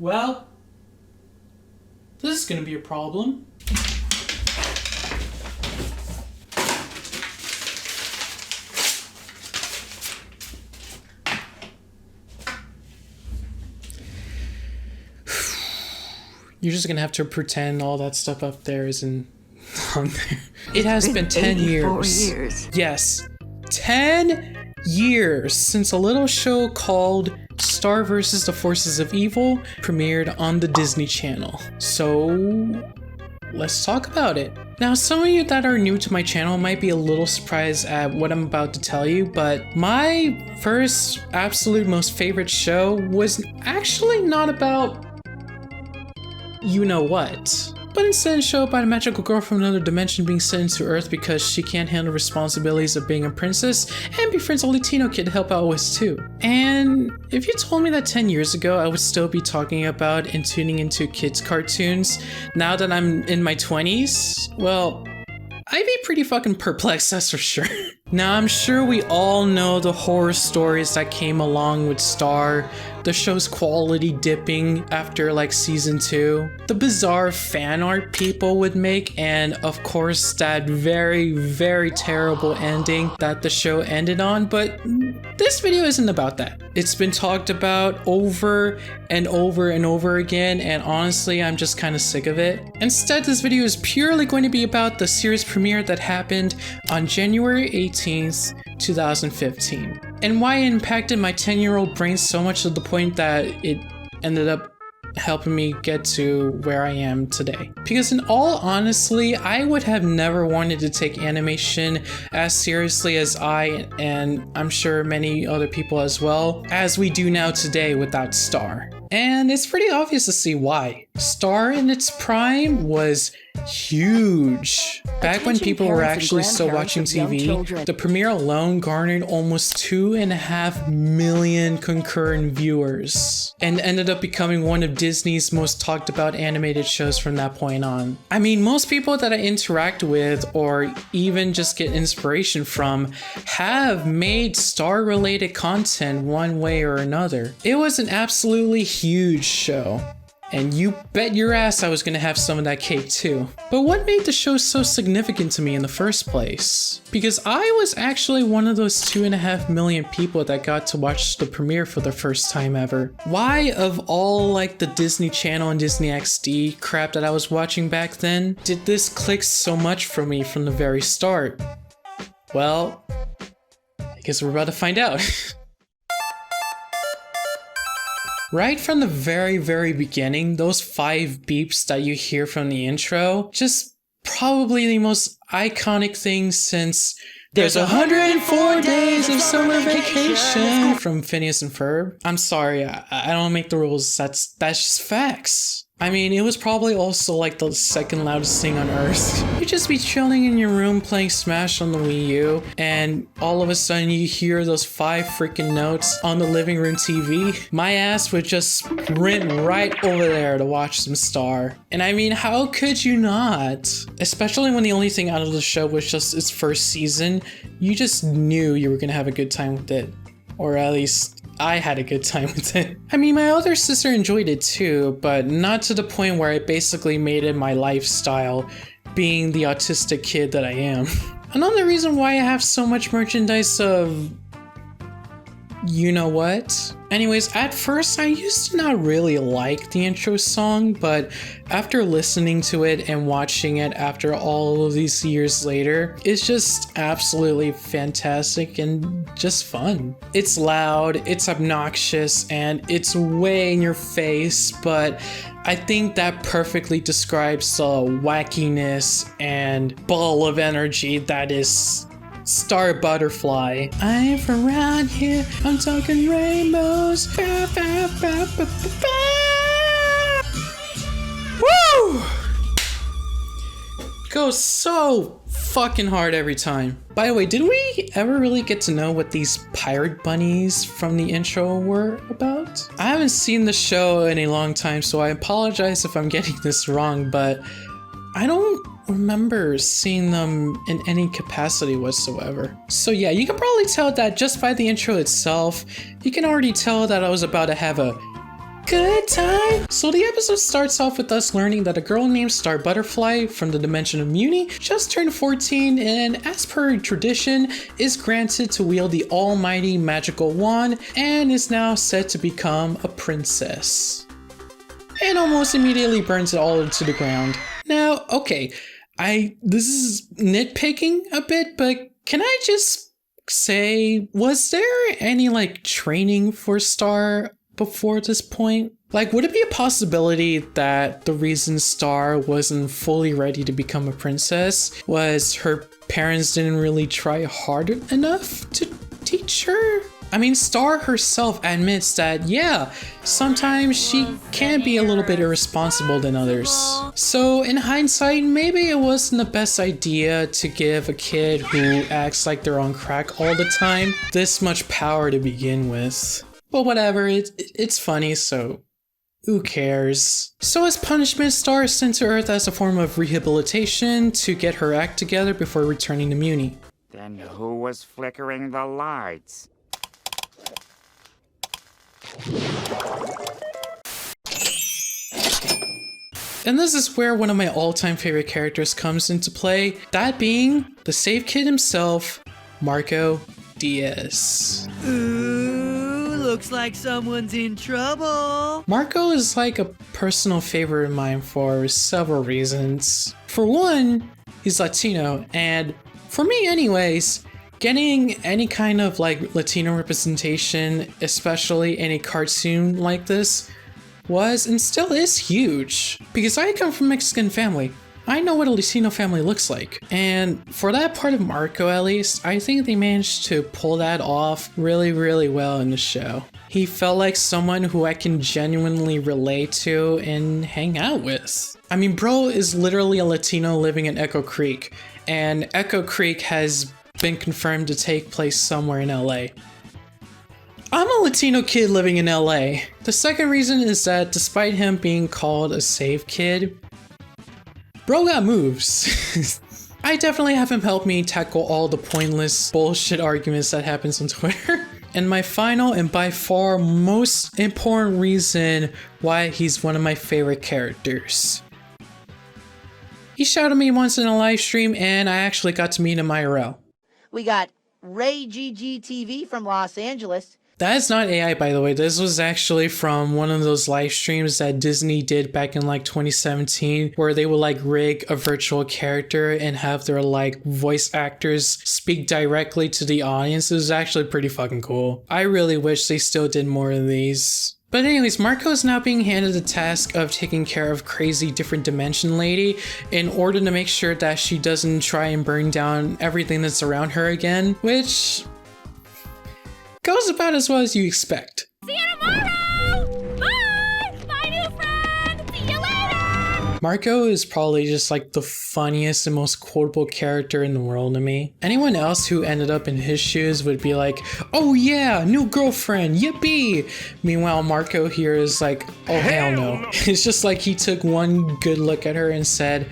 Well, this is gonna be a problem. You're just gonna have to pretend all that stuff up there isn't on there. It has been 10 years. Yes, 10 years since a little show called Star vs. the Forces of Evil premiered on the Disney Channel. So let's talk about it. Now, some of you that are new to my channel might be a little surprised at what I'm about to tell you, but my first absolute most favorite show was actually not about you know what, but instead a show about a magical girl from another dimension being sent into Earth because she can't handle responsibilities of being a princess and befriends a Latino kid to help out with too. And if you told me that 10 years ago I would still be talking about and tuning into kids cartoons now that I'm in my 20s, well, I'd be pretty fucking perplexed, that's for sure. Now, I'm sure we all know the horror stories that came along with Star, the show's quality dipping after like season 2, the bizarre fan art people would make, and of course that very, very terrible ending that the show ended on, but this video isn't about that. It's been talked about over and over and over again, and honestly, I'm just kind of sick of it. Instead, this video is purely going to be about the series premiere that happened on January 18th, 2015, and why it impacted my 10-year-old brain so much to the point that it ended up helping me get to where I am today. Because in all honesty, I would have never wanted to take animation as seriously as I, and I'm sure many other people as well, as we do now today without Star. And it's pretty obvious to see why. Star in its prime was huge. Back when people were actually still watching TV, the premiere alone garnered almost 2.5 million concurrent viewers and ended up becoming one of Disney's most talked about animated shows from that point on. I mean, most people that I interact with or even just get inspiration from have made Star related content one way or another. It was an absolutely huge show. And you bet your ass I was gonna have some of that cake too. But what made the show so significant to me in the first place? Because I was actually one of those 2.5 million people that got to watch the premiere for the first time ever. Why, of all like the Disney Channel and Disney XD crap that I was watching back then, did this click so much for me from the very start? Well, I guess we're about to find out. Right from the very, very beginning, those 5 beeps that you hear from the intro, just probably the most iconic thing since There's 104 Days of Summer Vacation from Phineas and Ferb. I'm sorry, I don't make the rules, that's just facts. I mean, it was probably also like the second loudest thing on earth. You'd just be chilling in your room playing Smash on the Wii U, and all of a sudden you hear those 5 freaking notes on the living room TV. My ass would just sprint right over there to watch some Star. And I mean, how could you not? Especially when the only thing out of the show was just its first season, you just knew you were gonna have a good time with it. Or at least I had a good time with it. I mean, my older sister enjoyed it too, but not to the point where I basically made it my lifestyle, being the autistic kid that I am. Another reason why I have so much merchandise of you know what? Anyways, at first I used to not really like the intro song, but after listening to it and watching it after all of these years later, it's just absolutely fantastic and just fun. It's loud, it's obnoxious, and it's way in your face, but I think that perfectly describes the wackiness and ball of energy that is Star Butterfly. I'm from around here, I'm talking rainbows. Ba, ba, ba, ba, ba, ba. Woo! Goes so fucking hard every time. By the way, did we ever really get to know what these pirate bunnies from the intro were about? I haven't seen the show in a long time, so I apologize if I'm getting this wrong, but I don't remember seeing them in any capacity whatsoever. So yeah, you can probably tell that just by the intro itself, you can already tell that I was about to have a good time. So the episode starts off with us learning that a girl named Star Butterfly from the dimension of Muni just turned 14 and, as per tradition, is granted to wield the almighty magical wand and is now set to become a princess. And almost immediately burns it all to the ground. Now, okay, this is nitpicking a bit, but can I just say, was there any like training for Star before this point? Like, would it be a possibility that the reason Star wasn't fully ready to become a princess was her parents didn't really try hard enough to teach her? I mean, Star herself admits that, yeah, sometimes she can be a little bit irresponsible than others. So in hindsight, maybe it wasn't the best idea to give a kid who acts like they're on crack all the time this much power to begin with. But whatever, it's funny, so who cares? So as punishment, Star is sent to Earth as a form of rehabilitation to get her act together before returning to Muni. Then who was flickering the lights? And this is where one of my all-time favorite characters comes into play, that being the Save Kid himself, Marco Diaz. Ooh, looks like someone's in trouble. Marco is like a personal favorite of mine for several reasons. For one, he's Latino, and for me anyways, getting any kind of like Latino representation, especially in a cartoon like this, was and still is huge. Because I come from a Mexican family. I know what a Latino family looks like. And for that part of Marco at least, I think they managed to pull that off really, really well in the show. He felt like someone who I can genuinely relate to and hang out with. I mean, bro is literally a Latino living in Echo Creek, and Echo Creek has been confirmed to take place somewhere in LA. I'm a Latino kid living in LA. The second reason is that despite him being called a save kid, bro got moves. I definitely have him help me tackle all the pointless bullshit arguments that happens on Twitter. And my final and by far most important reason why he's one of my favorite characters. He shouted me once in a live stream and I actually got to meet him IRL. We got ReyGGTV from Los Angeles. That is not AI, by the way. This was actually from one of those live streams that Disney did back in like 2017, where they would like rig a virtual character and have their like voice actors speak directly to the audience. It was actually pretty fucking cool. I really wish they still did more of these. But anyways, Marco is now being handed the task of taking care of crazy different dimension lady in order to make sure that she doesn't try and burn down everything that's around her again, which goes about as well as you expect. See you tomorrow! Bye! My new friend! See you later! Marco is probably just like the funniest and most quotable character in the world to me. Anyone else who ended up in his shoes would be like, oh yeah, new girlfriend, yippee! Meanwhile, Marco here is like, oh hell no. It's just like he took one good look at her and said,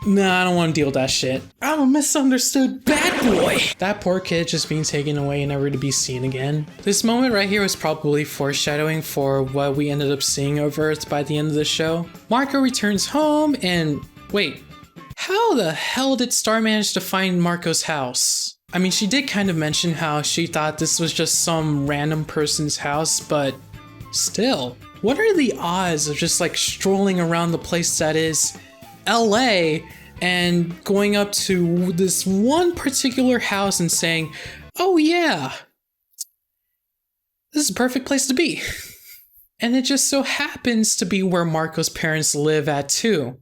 nah, I don't want to deal with that shit. I'm a misunderstood bad boy. That poor kid just being taken away and never to be seen again. This moment right here was probably foreshadowing for what we ended up seeing of Earth by the end of the show. Marco returns home and wait, how the hell did Star manage to find Marco's house? I mean, she did kind of mention how she thought this was just some random person's house, but still, what are the odds of just like strolling around the place that is LA and going up to this one particular house and saying, oh yeah, this is a perfect place to be. And it just so happens to be where Marco's parents live at too.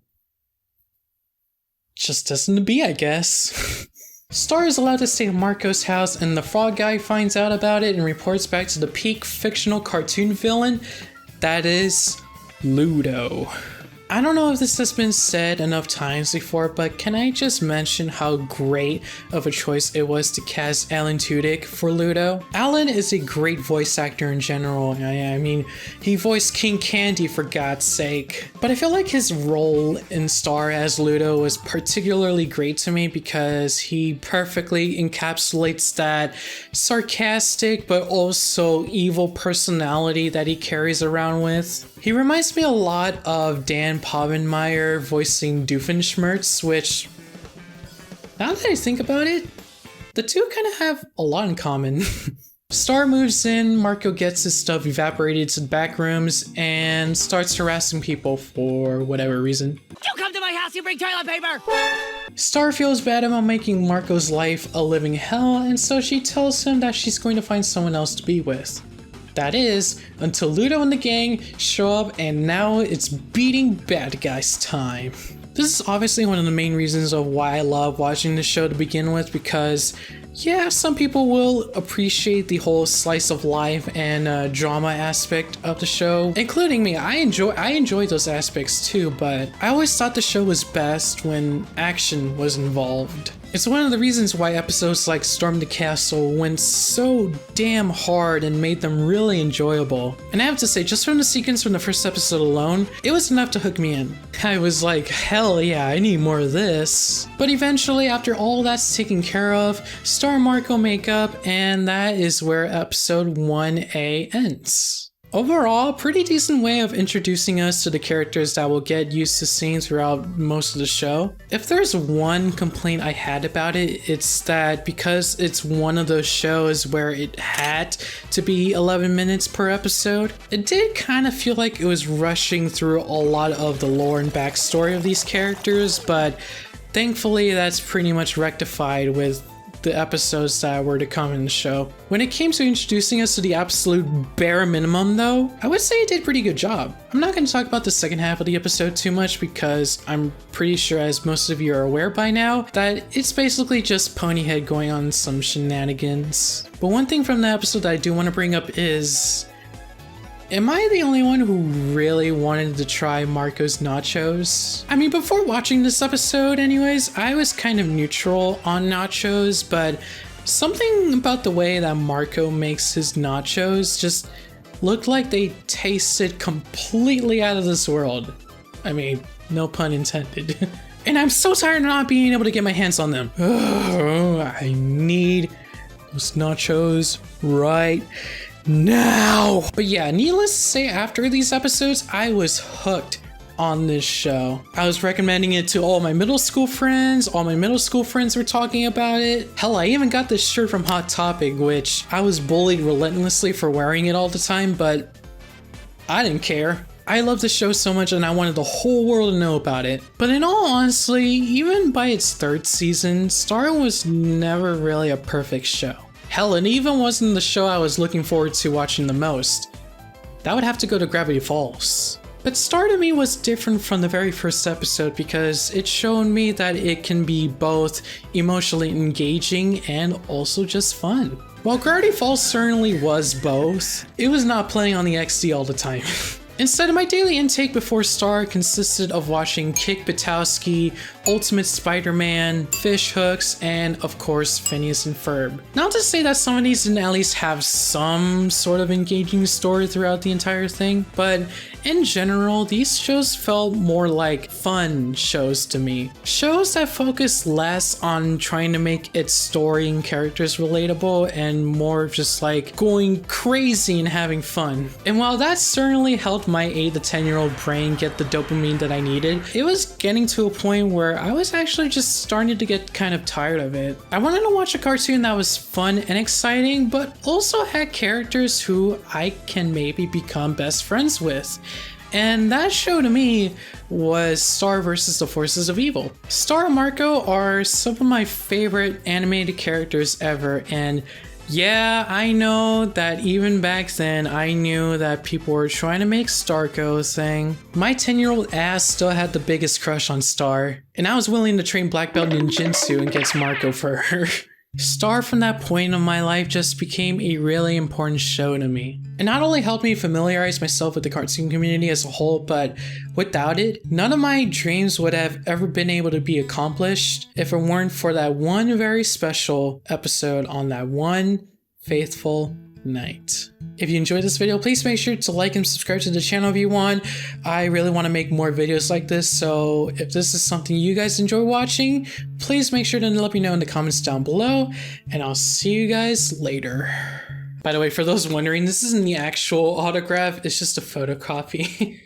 Just destined to be, I guess. Star is allowed to stay at Marco's house and the frog guy finds out about it and reports back to the peak fictional cartoon villain, that is Ludo. I don't know if this has been said enough times before, but can I just mention how great of a choice it was to cast Alan Tudyk for Ludo? Alan is a great voice actor in general. I mean, he voiced King Candy for God's sake. But I feel like his role in Star as Ludo was particularly great to me because he perfectly encapsulates that sarcastic but also evil personality that he carries around with. He reminds me a lot of Dan Povenmire voicing Doofenshmirtz, which, now that I think about it, the two kind of have a lot in common. Star moves in, Marco gets his stuff evaporated to the back rooms, and starts harassing people for whatever reason. You come to my house, you bring toilet paper! Star feels bad about making Marco's life a living hell, and so she tells him that she's going to find someone else to be with. That is, until Ludo and the gang show up, and now it's beating bad guys time. This is obviously one of the main reasons of why I love watching the show to begin with, because yeah, some people will appreciate the whole slice of life and drama aspect of the show, including me. I enjoy those aspects too, but I always thought the show was best when action was involved. It's one of the reasons why episodes like Storm the Castle went so damn hard and made them really enjoyable. And I have to say, just from the sequence from the first episode alone, it was enough to hook me in. I was like, hell yeah, I need more of this. But eventually, after all that's taken care of, Star and Marco make up, and that is where episode 1A ends. Overall, pretty decent way of introducing us to the characters that will get used to seeing throughout most of the show. If there's one complaint I had about it, it's that because it's one of those shows where it had to be 11 minutes per episode, it did kind of feel like it was rushing through a lot of the lore and backstory of these characters, but thankfully that's pretty much rectified with the episodes that were to come in the show. When it came to introducing us to the absolute bare minimum though, I would say it did a pretty good job. I'm not going to talk about the second half of the episode too much because I'm pretty sure, as most of you are aware by now, that it's basically just Ponyhead going on some shenanigans. But one thing from the episode that I do want to bring up is, am I the only one who really wanted to try Marco's nachos? I mean, before watching this episode anyways, I was kind of neutral on nachos, but something about the way that Marco makes his nachos just looked like they tasted completely out of this world. I mean, no pun intended. And I'm so tired of not being able to get my hands on them. Oh, I need those nachos right now. But yeah, needless to say, after these episodes, I was hooked on this show. I was recommending it to all my middle school friends. All my middle school friends were talking about it. Hell, I even got this shirt from Hot Topic, which I was bullied relentlessly for wearing it all the time, but I didn't care. I love the show so much and I wanted the whole world to know about it. But in all honesty, even by its third season, Star was never really a perfect show. Hell, it even wasn't the show I was looking forward to watching the most. That would have to go to Gravity Falls. But Star to me was different from the very first episode because it showed me that it can be both emotionally engaging and also just fun. While Gravity Falls certainly was both, it was not playing on the XD all the time. Instead, my daily intake before Star consisted of watching Kick Buttowski, Ultimate Spider-Man, Fish Hooks, and of course Phineas and Ferb. Not to say that some of these didn't at least have some sort of engaging story throughout the entire thing, but in general, these shows felt more like fun shows to me. Shows that focus less on trying to make its story and characters relatable and more just like going crazy and having fun. And while that certainly helped my 8 to 10-year-old brain get the dopamine that I needed, it was getting to a point where I was actually just starting to get kind of tired of it. I wanted to watch a cartoon that was fun and exciting, but also had characters who I can maybe become best friends with. And that show to me was Star vs. the Forces of Evil. Star and Marco are some of my favorite animated characters ever, and yeah, I know that even back then I knew that people were trying to make Starco a thing. My 10-year-old ass still had the biggest crush on Star, and I was willing to train Black Belt Ninjutsu against Marco for her. Star from that point in my life just became a really important show to me. It not only helped me familiarize myself with the cartoon community as a whole, but without it, none of my dreams would have ever been able to be accomplished if it weren't for that one very special episode on that one faithful night. If you enjoyed this video, please make sure to like and subscribe to the channel if you want. I really want to make more videos like this, so if this is something you guys enjoy watching, please make sure to let me know in the comments down below, and I'll see you guys later. By the way, for those wondering, this isn't the actual autograph, it's just a photocopy.